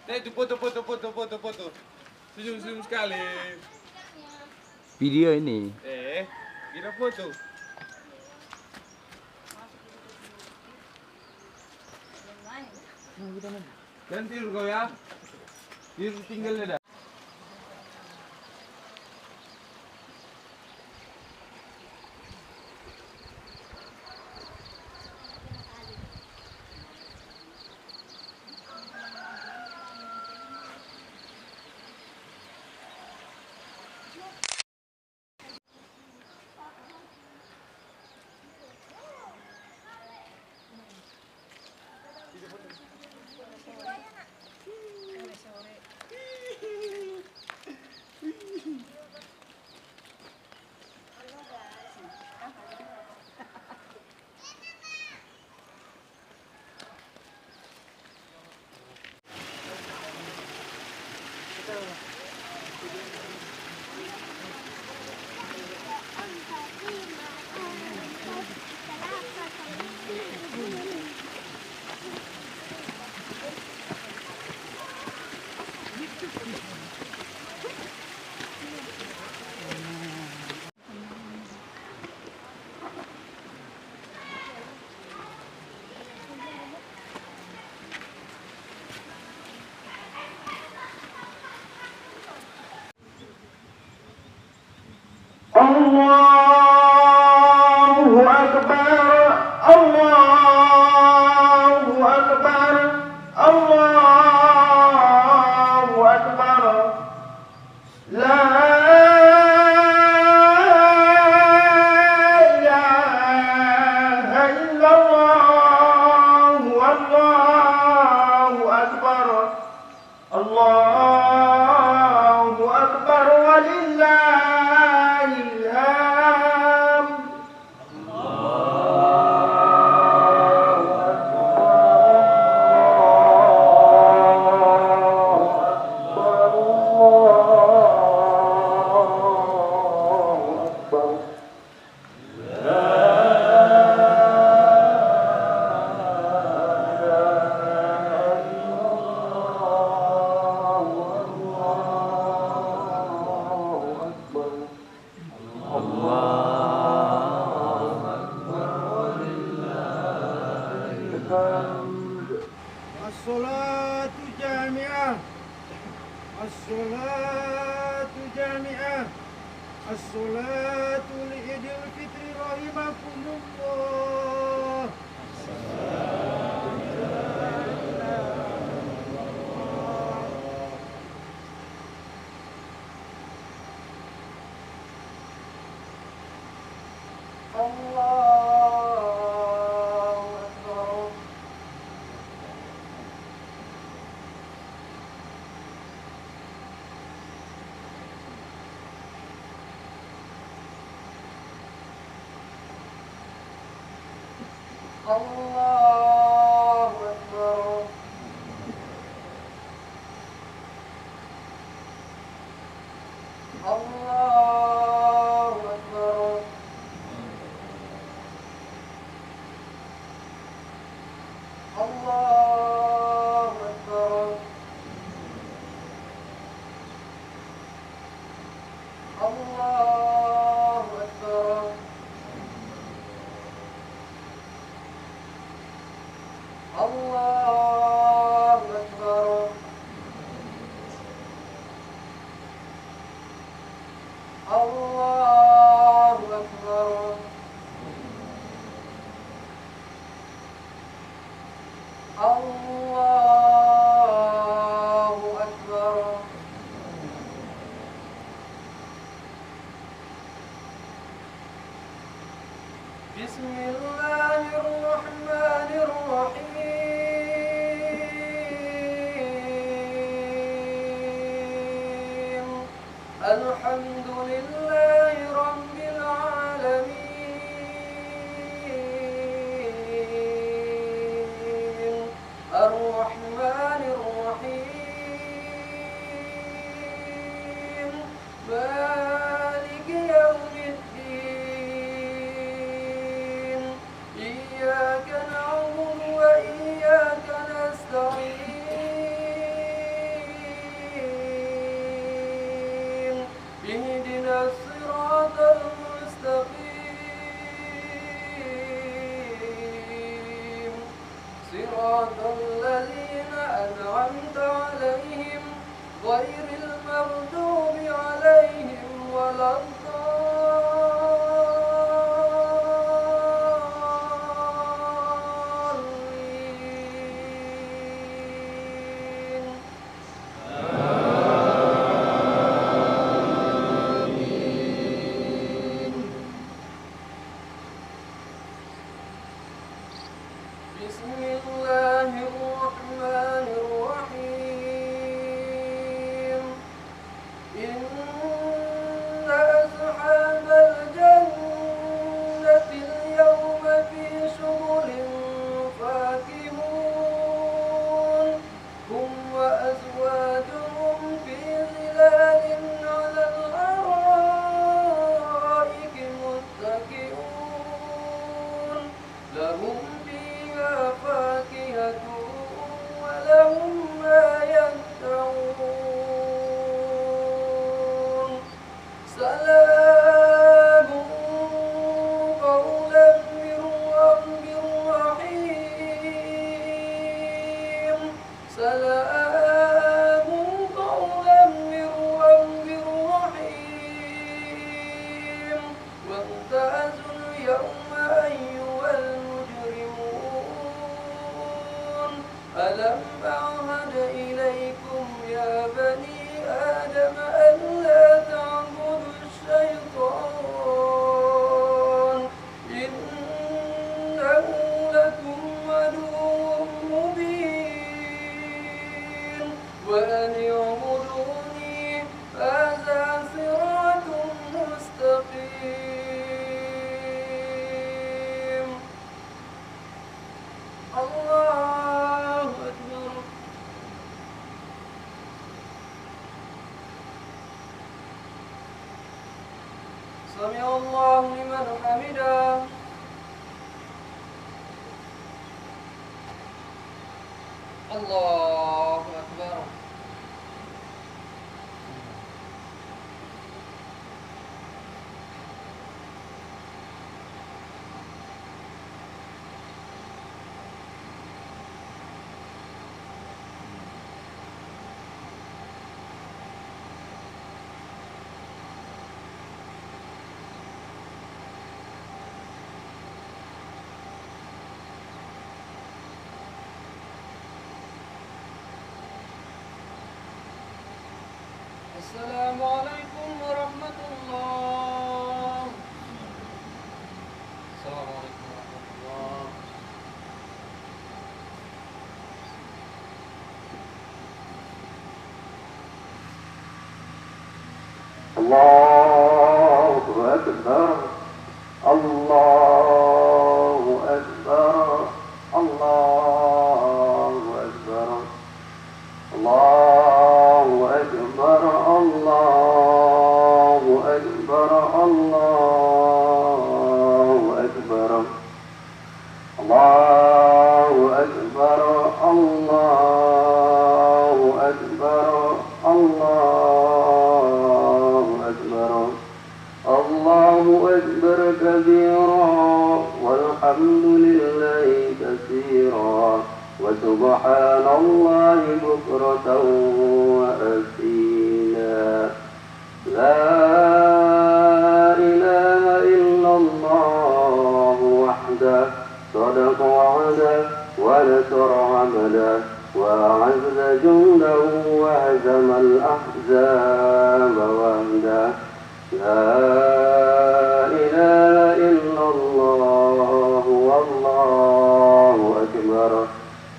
Itu foto. Senyum sekali. Video ini. Kira foto. Dan tidur kau ya. Tidur tinggal dah. Allahu Akbar, Allahu Akbar, Allahu Akbar. La ilaha illallah, Allahu Akbar, Allahu Akbar, walillahil hamd. As-salatu jami'ah, as-salatu jami'ah, as-salatu li'idil fitri rahimakumullah. Allahu Akbar. Allahu Akbar. Allahu Akbar. Allahu Akbar. Allahu Akbar. Allahu Akbar. Allahu Akbar. Allahu Akbar. Bismillahirrahmanirrahim. Alhamdulillahi rabbil alamin. Ar-Rahmanir Rahim. Maliki yawmiddin. Iyyaka na'budu wa iyyaka nasta'in. الذين أنعمت عليهم غير المغضوب عليهم ولا بسم الله الرحمن الرحيم إن أصحاب الجنة اليوم في شغل فاكهون هم وأزواجهم في ظلال على الأرائك متكئون لهم فاكهة ولهم ما يدعون سلام قولا من رب رحيم سلام قولا من رب رحيم وامتازوا اليوم أيها المجرمون ألم أعهد إليكم يا بني آدم ألا تعبدوا الشيطان إنه لكم عدو مبين وأن اعبدوني هذا صراط مستقيم الله أكبر سمع الله لمن حمده الله أكبر السلام عليكم ورحمة الله. السلام عليكم ورحمة الله. الله أكبر الله أكبر الله أكبر الله أكبر الله أكبر الله أكبر الله أكبر الله أكبر الله أكبر الله أكبر كبيرا والحمد لله كثيرا وسبحان الله بكرة وأصيلا لا إله إلا الله وحده صدق وعده ونصر عبده وأعز جنده وهزم الأحزاب وحده لا إله إلا الله والله أكبر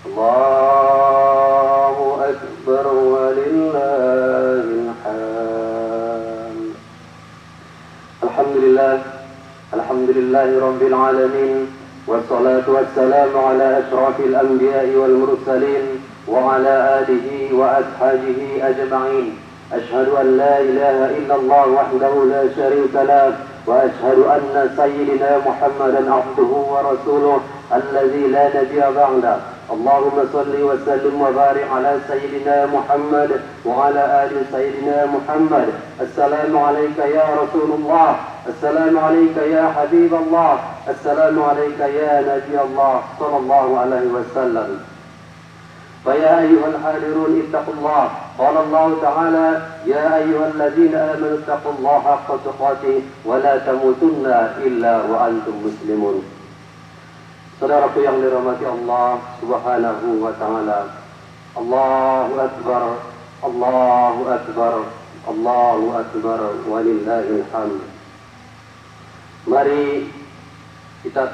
الله أكبر ولله الحمد. الحمد لله رب العالمين والصلاة والسلام على أشرف الأنبياء والمرسلين وعلى آله وأصحابه أجمعين. أشهد أن لا إله إلا الله وحده لا شريك له وأشهد أن سيدنا محمدا عبده ورسوله الذي لا نبي بعده. اللهم صل وسلم وبارك على سيدنا محمد وعلى آل سيدنا محمد. السلام عليك يا رسول الله، السلام عليك يا حبيب الله، السلام عليك يا نبي الله صلى الله عليه وسلم. فيا أيها الحاضرون اتقوا الله. قال الله تعالى: يا أيها الذين آمنوا اتقوا الله حق تقاته ولا تموتن إلا وأنتم مسلمون. Saudaraku yang dirahmati Allah Subhanahu wa taala. Allahu akbar, Allahu akbar, Allahu akbar, walillahil hamd. Mari kita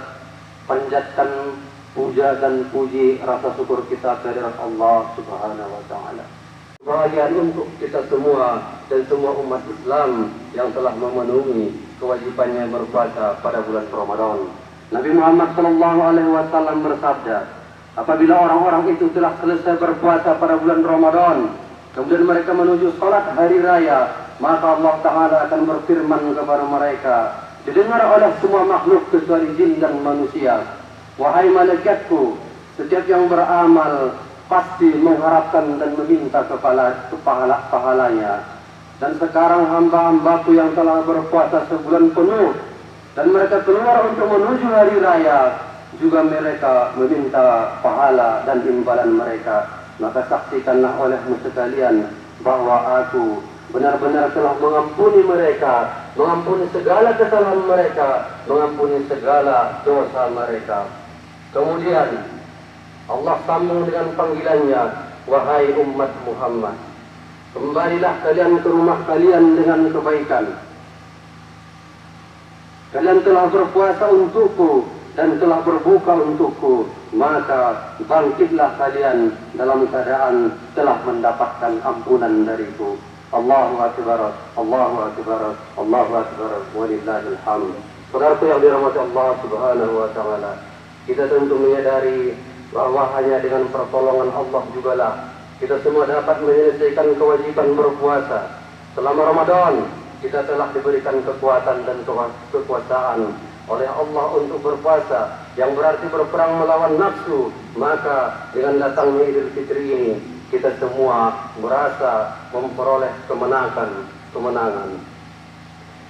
panjatkan puja dan puji rasa syukur kita kehadirat Allah Subhanahu wa taala. Kebahagiaan untuk kita semua dan semua umat Islam yang telah memenuhi kewajibannya berpuasa pada bulan Ramadan. Nabi Muhammad SAW bersabda, apabila orang-orang itu telah selesai berpuasa pada bulan Ramadan, kemudian mereka menuju salat hari raya, maka Allah Ta'ala akan berfirman kepada mereka, didengar oleh semua makhluk kecuali jin dan manusia, wahai malaikatku, setiap yang beramal pasti mengharapkan dan meminta pahalanya. Dan sekarang hamba-hambaku yang telah berpuasa sebulan penuh dan mereka keluar untuk menuju hari raya, juga mereka meminta pahala dan imbalan mereka. Maka saksikanlah olehmu sekalian bahwa aku benar-benar telah mengampuni mereka, mengampuni segala kesalahan mereka, mengampuni segala dosa mereka. Kemudian Allah sambung dengan panggilannya, wahai umat Muhammad, kembalilah kalian ke rumah kalian dengan kebaikan. Kalian telah berpuasa untukku dan telah berbuka untukku, maka bangkitlah kalian dalam keadaan telah mendapatkan ampunan dariku. Allahu akbar, Allahu akbar, Allahu akbar, walillahil hamd. Saudaraku yang dirahmati Allah Subhanahu wa taala, kita tentu menyadari bahwa hanya dengan pertolongan Allah jugalah kita semua dapat menyelesaikan kewajiban berpuasa. Selama Ramadan kita telah diberikan kekuatan dan kekuasaan oleh Allah untuk berpuasa, yang berarti berperang melawan nafsu. Maka dengan datangnya Idul Fitri ini, kita semua merasa memperoleh kemenangan.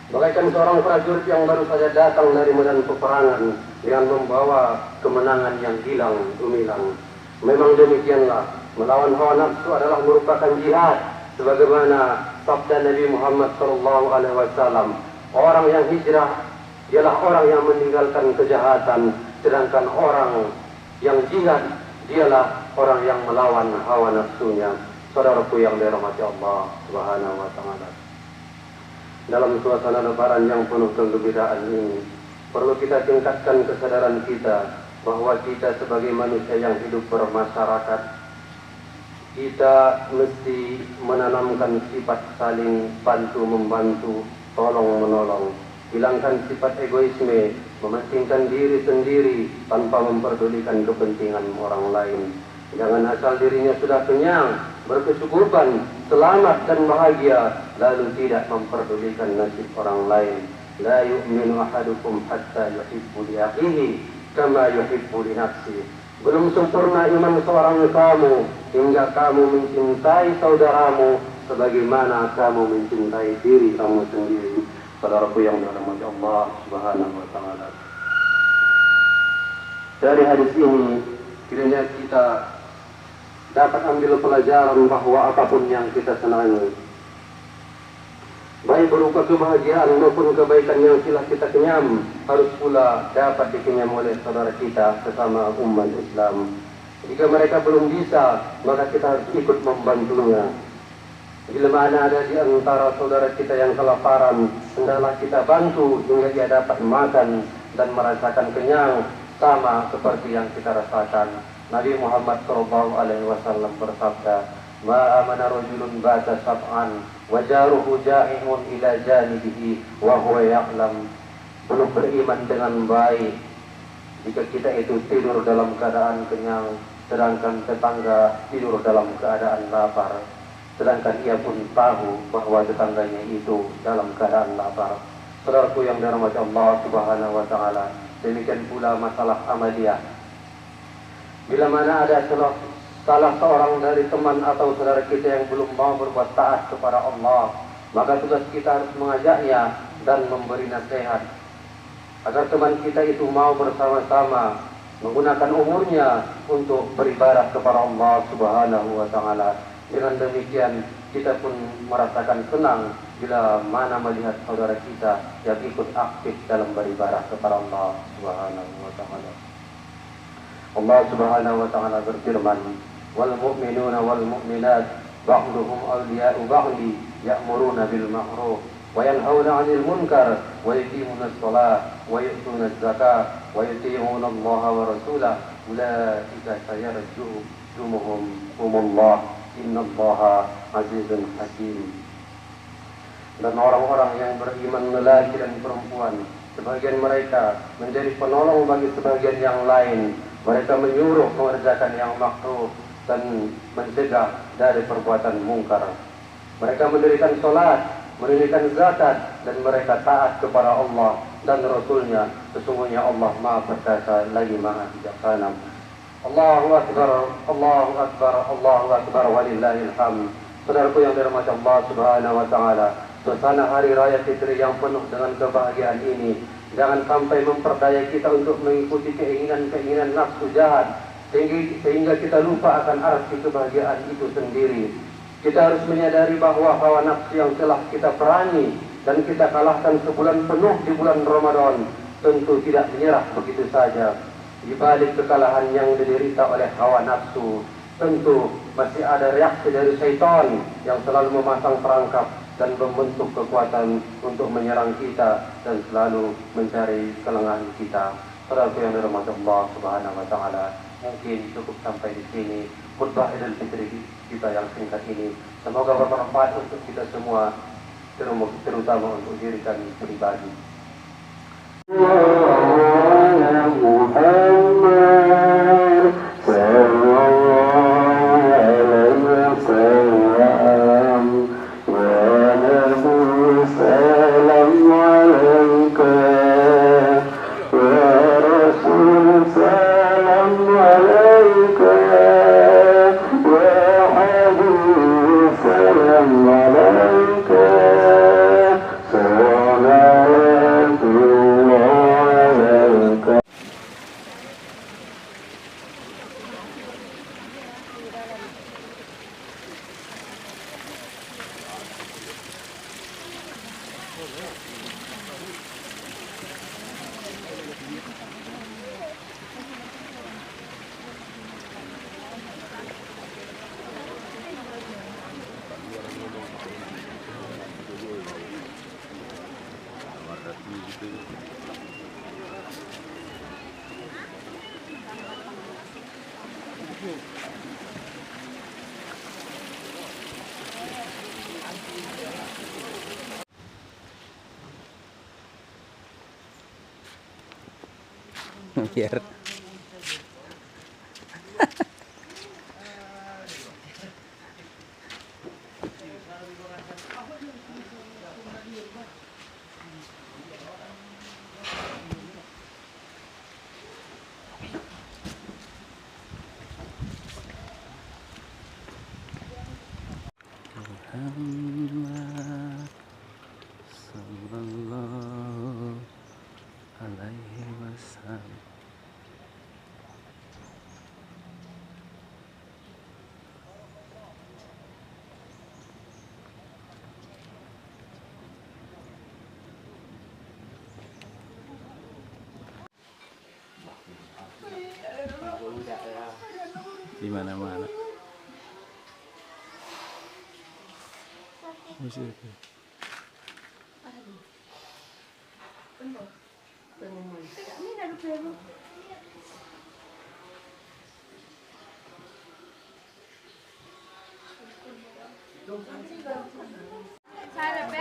Bagaikan seorang prajurit yang baru saja datang dari medan peperangan dengan membawa kemenangan yang hilang gemilang. Memang demikianlah, melawan hawa nafsu adalah merupakan jihad, sebagaimana sabda Nabi Muhammad SAW, orang yang hijrah ialah orang yang meninggalkan kejahatan, sedangkan orang yang jihad dialah orang yang melawan hawa nafsunya. Saudaraku yang dirahmati Allah Subhanahu wa taala, dalam suasana lebaran yang penuh kegembiraan ini, perlu kita tingkatkan kesadaran kita bahwa kita sebagai manusia yang hidup bermasyarakat, kita mesti menanamkan sifat saling bantu-membantu, tolong-menolong. Hilangkan sifat egoisme, mementingkan diri sendiri tanpa memperdulikan kepentingan orang lain. Jangan asal dirinya sudah kenyang, berkecukupan, selamat dan bahagia, lalu tidak memperdulikan nasib orang lain. La yu'minu ahadukum hatta yuhibbu li akhihi kama yuhibbu li nafsihi. Belum sempurna iman seorang kamu hingga kamu mencintai saudaramu sebagaimana kamu mencintai diri kamu sendiri. Saudaraku yang dirahmati Allah Subhanahu wa taala, dari hadis ini kiranya kita dapat ambil pelajaran bahwa apapun yang kita senangi, baik berupa kebahagiaan maupun kebaikan yang telah kita kenyam, harus pula dapat dikenyam oleh saudara kita sesama umat Islam. Jika mereka belum bisa, maka kita harus ikut membantunya. Bila mana ada di antara saudara kita yang kelaparan, hendaklah kita bantu hingga dia dapat makan dan merasakan kenyang sama seperti yang kita rasakan. Nabi Muhammad SAW bersabda, "Ma amana rajulun bata sab'an wa jaruhu ja'ihun ila janibihi wa huwa ya'lam." Belum beriman dengan baik jika kita itu tidur dalam keadaan kenyang, sedangkan tetangga tidur dalam keadaan lapar, sedangkan ia pun tahu bahwa tetangganya itu dalam keadaan lapar. Saudaraku yang dirahmati Allah Subhanahu wa taala, demikian pula masalah amaliyah. Bila mana ada salah seorang dari teman atau saudara kita yang belum mau berbuat taat kepada Allah, maka tugas kita harus mengajaknya dan memberi nasihat agar teman kita itu mau bersama-sama menggunakan umurnya untuk beribadah kepada Allah Subhanahu wa taala. Dengan demikian kita pun merasakan senang bila mana melihat saudara kita yang ikut aktif dalam beribadah kepada Allah Subhanahu wa taala. Allah Subhanahu wa taala berfirman, "Wal mu'minuna wal mu'minat ba'duhum awliya'u ba'di ya'muruna bil ma'ruf wa yanhauna 'anil munkar wa yuqimuna as-salata wa yu'tuna az-zakata wa yuti'una Allah wa rasulahu ulaika sayarjuhumullah innallaha azizun hakim." Dan orang-orang yang beriman lelaki dan perempuan, sebagian mereka menjadi penolong bagi sebagian yang lain. Mereka menyuruh mengerjakan yang makruh dan mencegah dari perbuatan mungkar. Mereka mendirikan sholat, menunaikan zakat, dan mereka taat kepada Allah dan Rasulnya. Sesungguhnya Allah Maha Perkasa lagi Maha Bijaksana. Allahu Akbar, Allahu Akbar, Allahu Akbar, walillahil hamd. Saudaraku yang dirahmati Allah Subhanahu wa taala, suasana hari raya Fitri yang penuh dengan kebahagiaan ini jangan sampai memperdaya kita untuk mengikuti keinginan-keinginan nafsu jahat sehingga kita lupa akan arti kebahagiaan itu sendiri. Kita harus menyadari bahwa hawa nafsu yang telah kita perangi dan kita kalahkan sebulan penuh di bulan Ramadan tentu tidak menyerah begitu saja. Di balik kekalahan yang diderita oleh hawa nafsu, tentu masih ada reaksi dari syaitan yang selalu memasang perangkap dan membentuk kekuatan untuk menyerang kita dan selalu mencari kelengahan kita. Saudaraku yang dirahmati Allah Subhanahu wa taala, mungkin cukup sampai di sini khutbah Idul Fitri kita yang singkat ini. Semoga bermanfaat untuk kita semua, terutama untuk diri kami pribadi. Biar Muhammad sallallahu alaihi wasallam. Di mana-mana. Musik. Sai rồi bé.